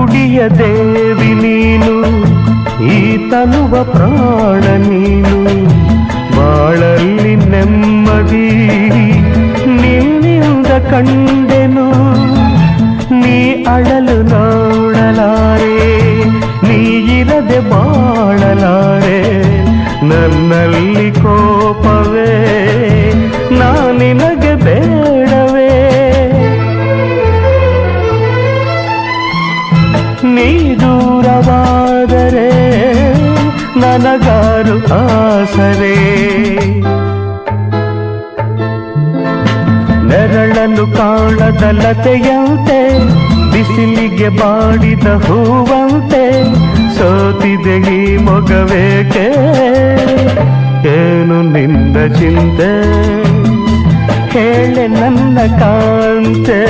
ಗುಡಿಯ ದೇವಿ ನೀನು, ಈ ತನುವ ಪ್ರಾಣ ನೀನು, ಬಾಳಲ್ಲಿ ನೆಮ್ಮದಿ ನಿನ್ನಿಂದ ಕಂಡೆನು. ನೀ ಅಳಲು ನೋಡಲಾರೆ, ನೀ ಇರದೆ ಬಾಳಲಾರೆ, ನನ್ನಲ್ಲಿ ಕೋಪವೇ ನಾನಿನಗೆ ಬೇಡವೇ. ನೀ ದೂರವಾದರೆ ನನಗಾರು ಆಸರೆ, ನೆರಳನ್ನು ಕಾಣದ ಲತೆಯಂತೆ, ಬಿಸಿಲಿಗೆ ಬಾಡಿದ ಹೂವಂತೆ, ಸೋತಿದೆ ಈ ಮೊಗವೇಕೆ, ಏನು ನಿಂದ ಚಿಂತೆ, ಹೇಳೆ ನನ್ನ ಕಾಂತೆ.